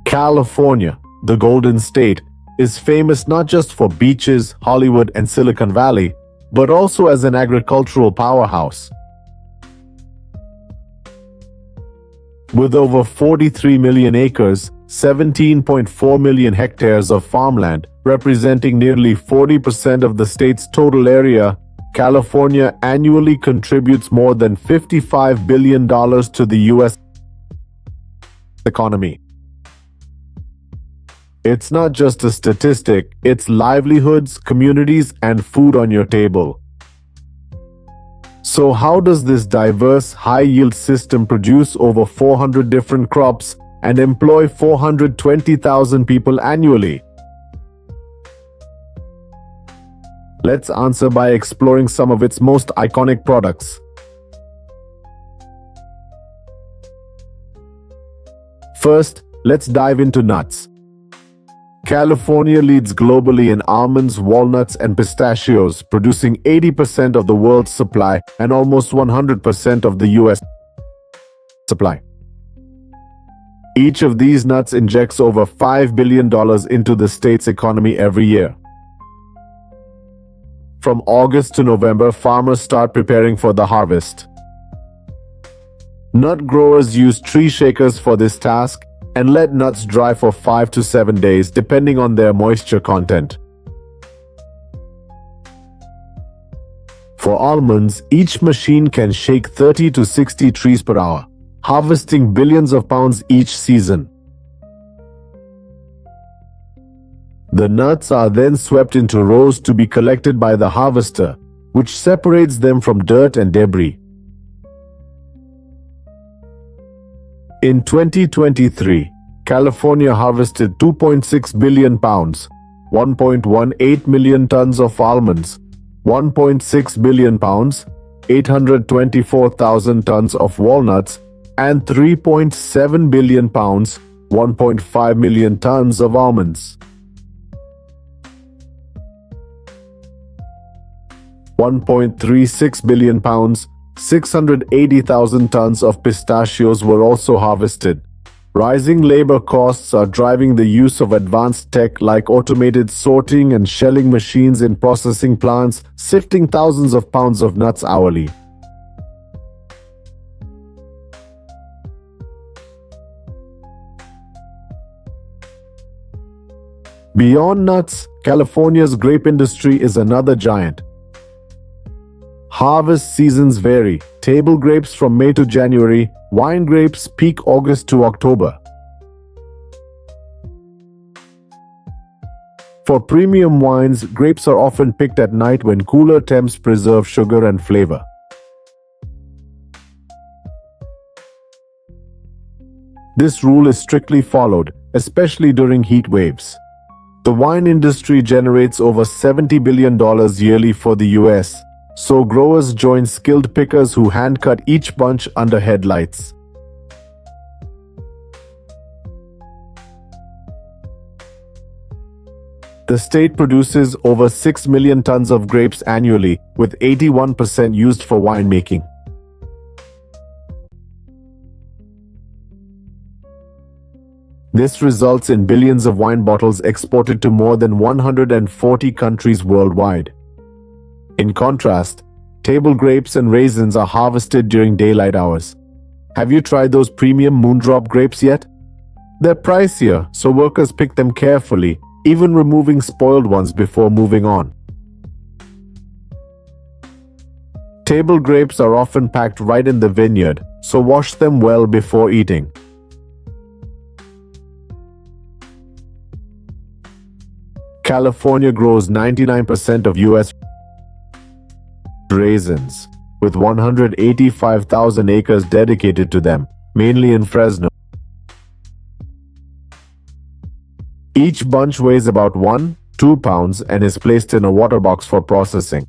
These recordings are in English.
California, the Golden State, is famous not just for beaches, Hollywood, and Silicon Valley, but also as an agricultural powerhouse. With over 43 million acres, 17.4 million hectares of farmland, representing nearly 40% of the state's total area, California annually contributes more than $55 billion to the U.S. economy. It's not just a statistic, it's livelihoods, communities, and food on your table. So how does this diverse, high-yield system produce over 400 different crops and employ 420,000 people annually? Let's answer by exploring some of its most iconic products. First, let's dive into nuts. California leads globally in almonds, walnuts, and pistachios, producing 80% of the world's supply and almost 100% of the U.S. supply. Each of these nuts injects over $5 billion into the state's economy every year. From August to November, farmers start preparing for the harvest. Nut growers use tree shakers for this task and let nuts dry for 5 to 7 days, depending on their moisture content. For almonds, each machine can shake 30 to 60 trees per hour, harvesting billions of pounds each season. The nuts are then swept into rows to be collected by the harvester, which separates them from dirt and debris. In 2023, California harvested 2.6 billion pounds, 1.18 million tons of almonds, 1.6 billion pounds, 824,000 tons of walnuts, and 3.7 billion pounds, 1.5 million tons of almonds. 1.36 billion pounds, 680,000 tons of pistachios were also harvested. Rising labor costs are driving the use of advanced tech like automated sorting and shelling machines in processing plants, sifting thousands of pounds of nuts hourly. Beyond nuts, California's grape industry is another giant. Harvest seasons vary. Table grapes from May to January, wine grapes peak August to October. For premium wines, grapes are often picked at night when cooler temps preserve sugar and flavor. This rule is strictly followed, especially during heat waves. The wine industry generates over $70 billion yearly for the US. So growers join skilled pickers who hand-cut each bunch under headlights. The state produces over 6 million tons of grapes annually, with 81% used for winemaking. This results in billions of wine bottles exported to more than 140 countries worldwide. In contrast, table grapes and raisins are harvested during daylight hours. Have you tried those premium Moondrop grapes yet? They're pricier, so workers pick them carefully, even removing spoiled ones before moving on. Table grapes are often packed right in the vineyard, so wash them well before eating. California grows 99% of U.S. raisins, with 185,000 acres dedicated to them, mainly in Fresno. Each bunch weighs about 1-2 pounds and is placed in a water box for processing.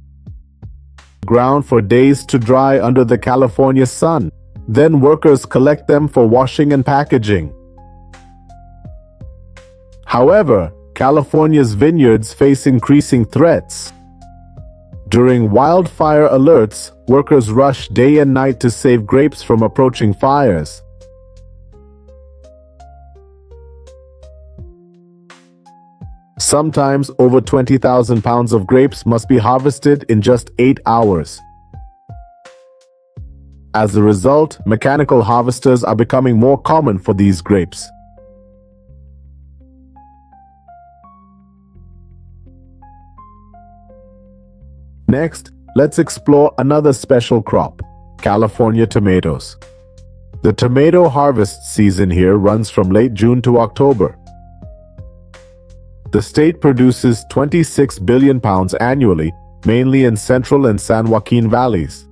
Ground for days to dry under the California sun. Then workers collect them for washing and packaging. However, California's vineyards face increasing threats. During wildfire alerts, workers rush day and night to save grapes from approaching fires. Sometimes over 20,000 pounds of grapes must be harvested in just 8 hours. As a result, mechanical harvesters are becoming more common for these grapes. Next, let's explore another special crop, California tomatoes. The tomato harvest season here runs from late June to October. The state produces 26 billion pounds annually, mainly in Central and San Joaquin valleys.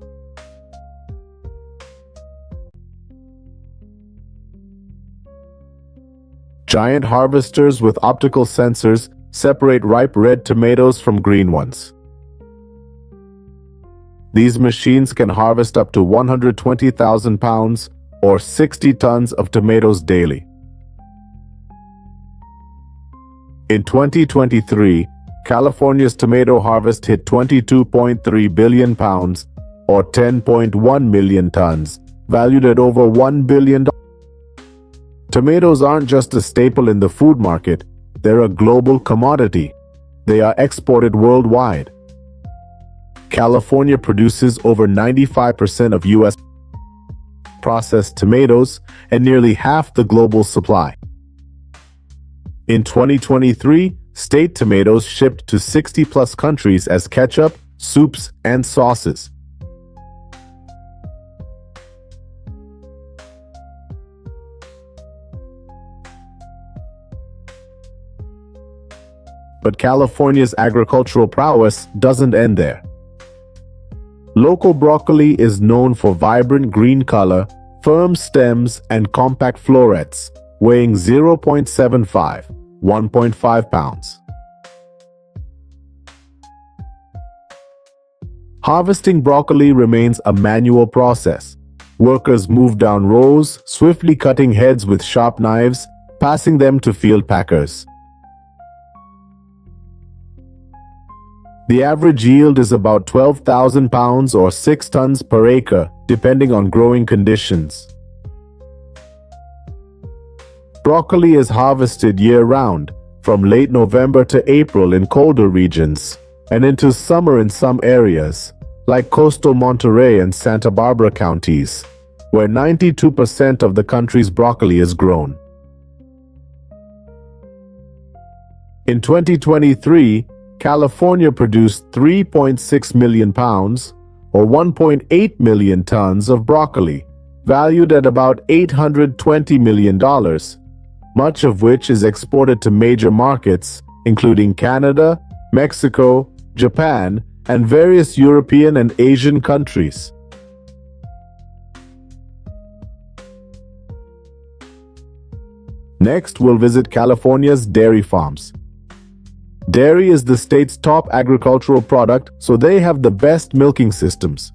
Giant harvesters with optical sensors separate ripe red tomatoes from green ones. These machines can harvest up to 120,000 pounds or 60 tons of tomatoes daily. In 2023, California's tomato harvest hit 22.3 billion pounds or 10.1 million tons, valued at over $1 billion. Tomatoes aren't just a staple in the food market, they're a global commodity. They are exported worldwide. California produces over 95% of U.S. processed tomatoes and nearly half the global supply. In 2023, state tomatoes shipped to 60-plus countries as ketchup, soups, and sauces. But California's agricultural prowess doesn't end there. Local broccoli is known for vibrant green color, firm stems, and compact florets, weighing 0.75, 1.5 pounds. Harvesting broccoli remains a manual process. Workers move down rows, swiftly cutting heads with sharp knives, passing them to field packers. The average yield is about 12,000 pounds or 6 tons per acre, depending on growing conditions. Broccoli is harvested year-round, from late November to April in colder regions, and into summer in some areas, like coastal Monterey and Santa Barbara counties, where 92% of the country's broccoli is grown. In 2023, California produced 3.6 million pounds, or 1.8 million tons of broccoli, valued at about $820 million, much of which is exported to major markets, including Canada, Mexico, Japan, and various European and Asian countries. Next, we'll visit California's dairy farms. Dairy is the state's top agricultural product, so they have the best milking systems.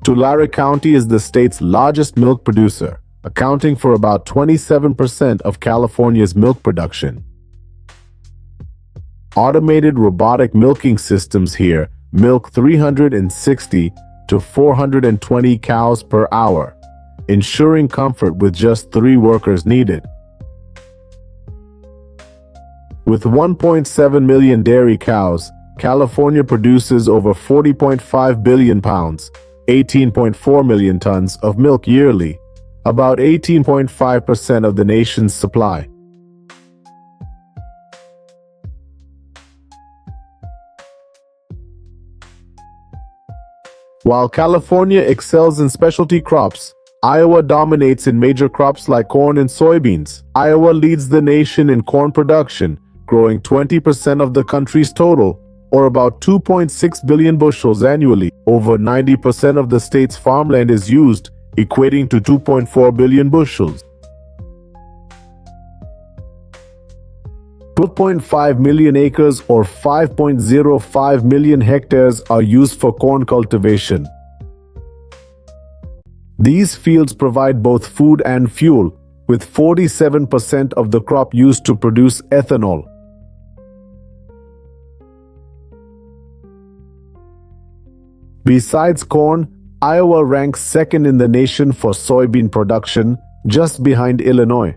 Tulare County is the state's largest milk producer, accounting for about 27% of California's milk production. Automated robotic milking systems here milk 360 to 420 cows per hour, ensuring comfort with just 3 workers needed. With 1.7 million dairy cows, California produces over 40.5 billion pounds, 18.4 million tons of milk yearly, about 18.5% of the nation's supply. While California excels in specialty crops, Iowa dominates in major crops like corn and soybeans. Iowa leads the nation in corn production, growing 20% of the country's total, or about 2.6 billion bushels annually. Over 90% of the state's farmland is used, equating to 2.4 billion bushels. 2.5 million acres or 5.05 million hectares are used for corn cultivation. These fields provide both food and fuel, with 47% of the crop used to produce ethanol. Besides corn, Iowa ranks second in the nation for soybean production, just behind Illinois.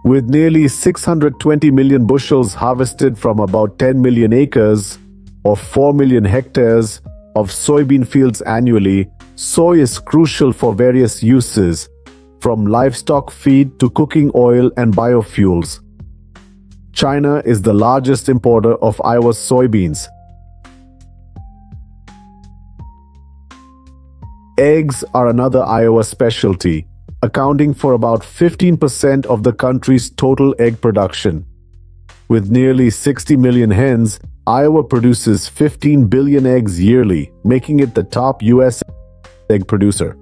With nearly 620 million bushels harvested from about 10 million acres, or 4 million hectares, of soybean fields annually, soy is crucial for various uses, from livestock feed to cooking oil and biofuels. China is the largest importer of Iowa's soybeans. Eggs are another Iowa specialty, accounting for about 15% of the country's total egg production. With nearly 60 million hens, Iowa produces 15 billion eggs yearly, making it the top U.S. egg producer.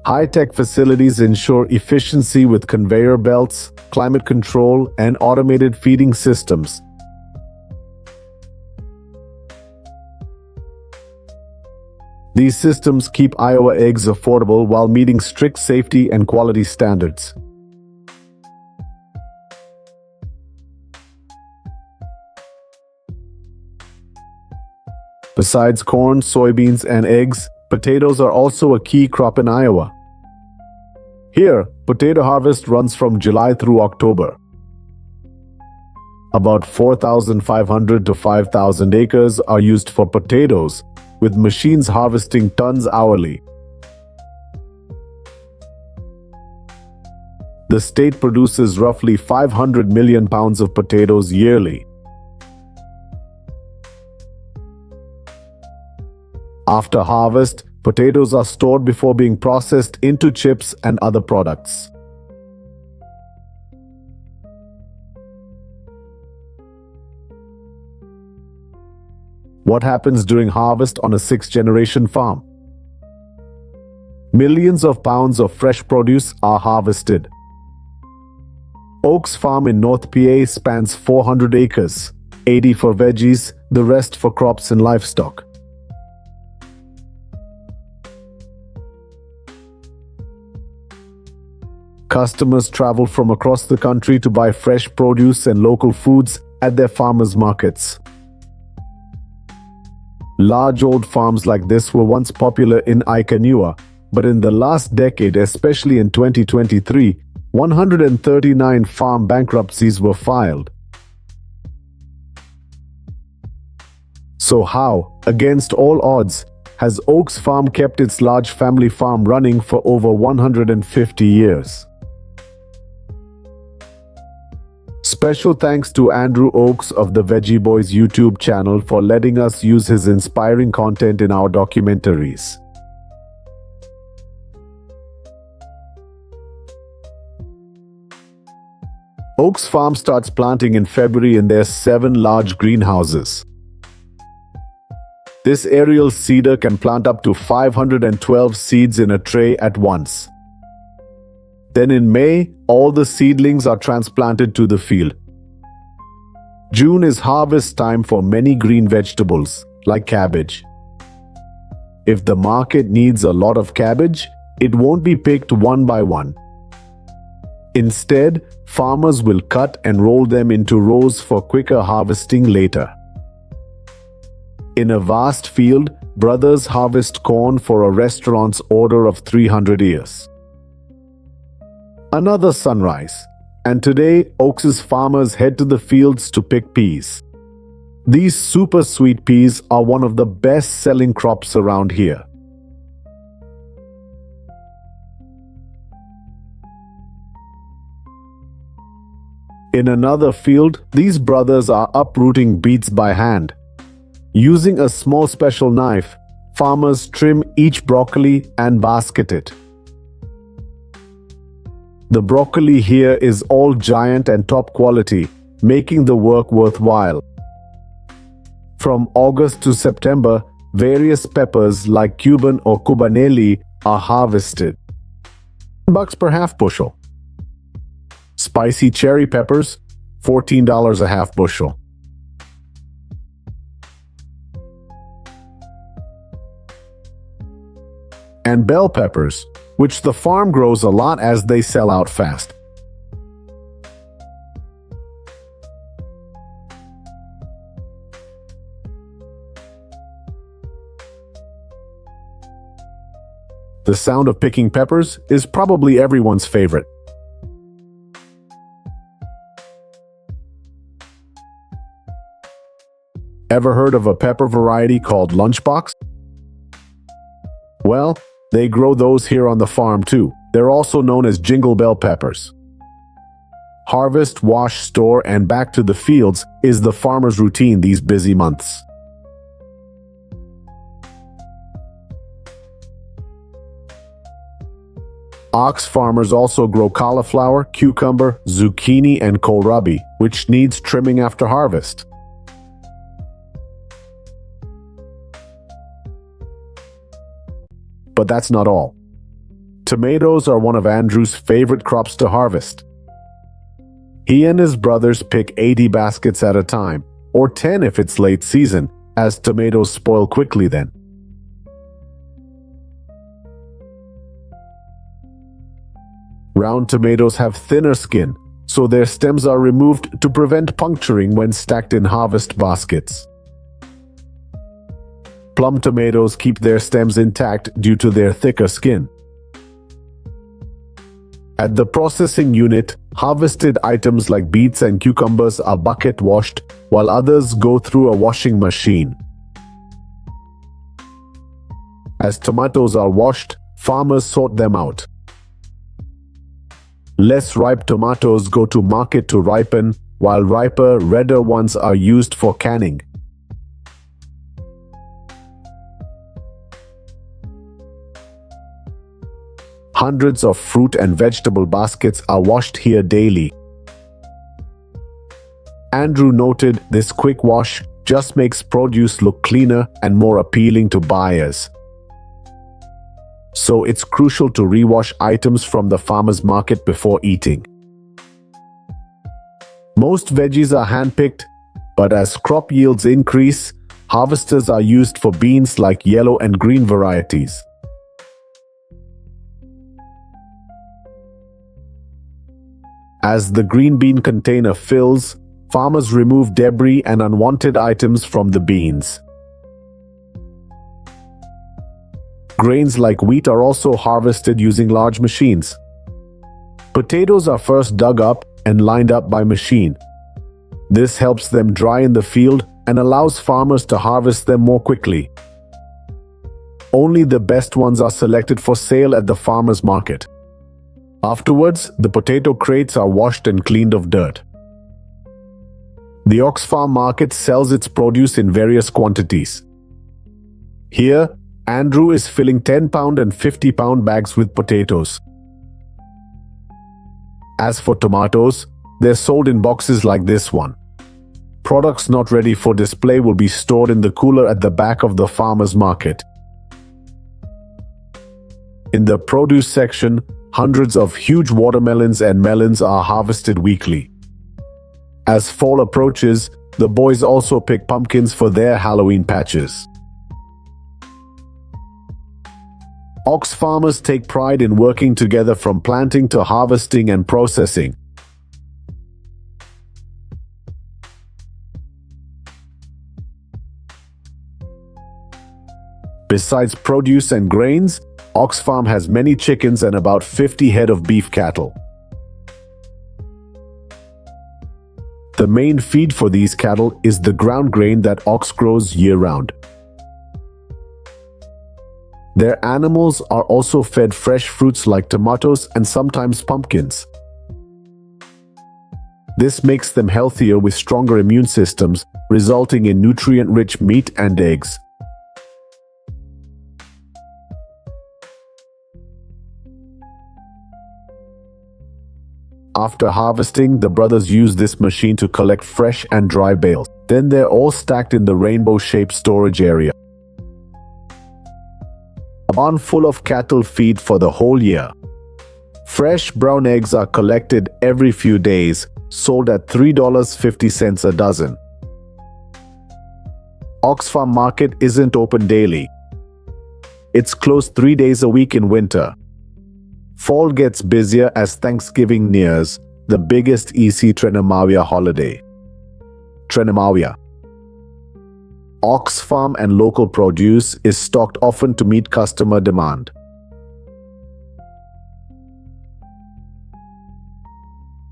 High-tech facilities ensure efficiency with conveyor belts, climate control, and automated feeding systems. These systems keep Iowa eggs affordable while meeting strict safety and quality standards. Besides corn, soybeans, and eggs, potatoes are also a key crop in Iowa. Here, potato harvest runs from July through October. About 4,500 to 5,000 acres are used for potatoes, with machines harvesting tons hourly. The state produces roughly 500 million pounds of potatoes yearly. After harvest, potatoes are stored before being processed into chips and other products. What happens during harvest on a sixth-generation farm? Millions of pounds of fresh produce are harvested. Oaks Farm in North PA spans 400 acres, 80 for veggies, the rest for crops and livestock. Customers travel from across the country to buy fresh produce and local foods at their farmers' markets. Large old farms like this were once popular in Iowa, but in the last decade, especially in 2023, 139 farm bankruptcies were filed. So how, against all odds, has Oaks Farm kept its large family farm running for over 150 years? Special thanks to Andrew Oaks of the Veggie Boys YouTube channel for letting us use his inspiring content in our documentaries. Oaks Farm starts planting in February in their 7 large greenhouses. This aerial seeder can plant up to 512 seeds in a tray at once. Then in May, all the seedlings are transplanted to the field. June is harvest time for many green vegetables, like cabbage. If the market needs a lot of cabbage, it won't be picked one by one. Instead, farmers will cut and roll them into rows for quicker harvesting later. In a vast field, brothers harvest corn for a restaurant's order of 300 ears. Another sunrise, and today Oaks' farmers head to the fields to pick peas. These super sweet peas are one of the best-selling crops around here. In another field, these brothers are uprooting beets by hand. Using a small special knife, farmers trim each broccoli and basket it. The broccoli here is all giant and top quality, making the work worthwhile. From August to September, various peppers like Cuban or Cubanelli are harvested. $10 per half bushel. Spicy cherry peppers, $14 a half bushel. and bell peppers, which the farm grows a lot as they sell out fast. The sound of picking peppers is probably everyone's favorite. Ever heard of a pepper variety called lunchbox? Well, they grow those here on the farm too. They're also known as jingle bell peppers. Harvest, wash, store, and back to the fields is the farmer's routine these busy months. Ox farmers also grow cauliflower, cucumber, zucchini, and kohlrabi, which needs trimming after harvest. But that's not all. Tomatoes are one of Andrew's favorite crops to harvest. He and his brothers pick 80 baskets at a time, or 10 if it's late season, as tomatoes spoil quickly then. Round tomatoes have thinner skin, so their stems are removed to prevent puncturing when stacked in harvest baskets. Plum tomatoes keep their stems intact due to their thicker skin. At the processing unit, harvested items like beets and cucumbers are bucket washed, while others go through a washing machine. As tomatoes are washed, farmers sort them out. Less ripe tomatoes go to market to ripen, while riper, redder ones are used for canning. Hundreds of fruit and vegetable baskets are washed here daily. Andrew noted this quick wash just makes produce look cleaner and more appealing to buyers. So it's crucial to rewash items from the farmer's market before eating. Most veggies are handpicked, but as crop yields increase, harvesters are used for beans like yellow and green varieties. As the green bean container fills, farmers remove debris and unwanted items from the beans. Grains like wheat are also harvested using large machines. Potatoes are first dug up and lined up by machine. This helps them dry in the field and allows farmers to harvest them more quickly. Only the best ones are selected for sale at the farmer's market. Afterwards, the potato crates are washed and cleaned of dirt. The Oxfarm market sells its produce in various quantities. Here, Andrew is filling 10-pound and 50-pound bags with potatoes. As for tomatoes, they're sold in boxes like this one. Products not ready for display will be stored in the cooler at the back of the farmer's market. In the produce section, hundreds of huge watermelons and melons are harvested weekly. As fall approaches, the boys also pick pumpkins for their Halloween patches. Ox farmers take pride in working together from planting to harvesting and processing. Besides produce and grains, Oxfarm has many chickens and about 50 head of beef cattle. The main feed for these cattle is the ground grain that Ox grows year-round. Their animals are also fed fresh fruits like tomatoes and sometimes pumpkins. This makes them healthier with stronger immune systems, resulting in nutrient-rich meat and eggs. After harvesting, the brothers use this machine to collect fresh and dry bales. Then they're all stacked in the rainbow-shaped storage area. A barn full of cattle feed for the whole year. Fresh brown eggs are collected every few days, sold at $3.50 a dozen. Oxfarm Market isn't open daily. It's closed 3 days a week in winter. Fall gets busier as Thanksgiving nears, the biggest EC Trenemawiya holiday. Trenemawiya. Ox farm and local produce is stocked often to meet customer demand.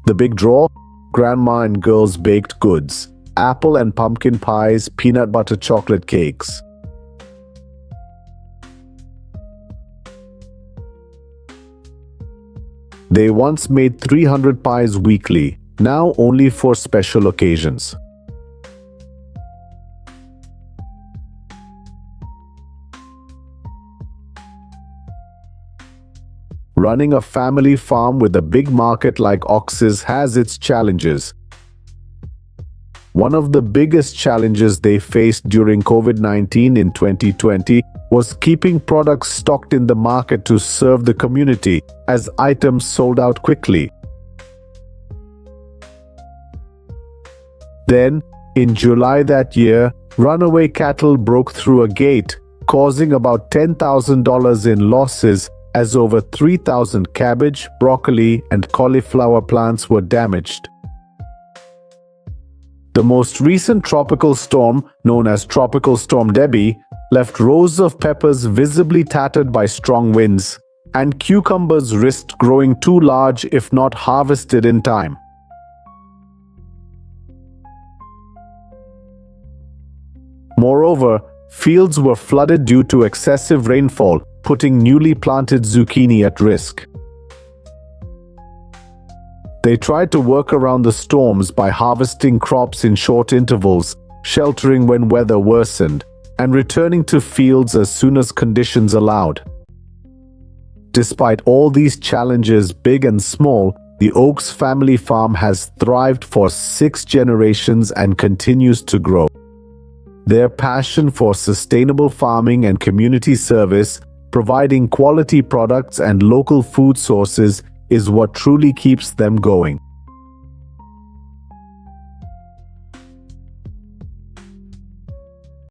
The big draw? Grandma and girls baked goods, apple and pumpkin pies, peanut butter chocolate cakes. They once made 300 pies weekly, now only for special occasions. Running a family farm with a big market like Ox's has its challenges. One of the biggest challenges they faced during COVID-19 in 2020 was keeping products stocked in the market to serve the community, as items sold out quickly. Then, in July that year, runaway cattle broke through a gate, causing about $10,000 in losses, as over 3,000 cabbage, broccoli, and cauliflower plants were damaged. The most recent tropical storm, known as Tropical Storm Debbie, left rows of peppers visibly tattered by strong winds, and cucumbers risked growing too large if not harvested in time. Moreover, fields were flooded due to excessive rainfall, putting newly planted zucchini at risk. They tried to work around the storms by harvesting crops in short intervals, sheltering when weather worsened, and returning to fields as soon as conditions allowed. Despite all these challenges, big and small, the Oaks family farm has thrived for 6 generations and continues to grow. Their passion for sustainable farming and community service, providing quality products and local food sources, is what truly keeps them going.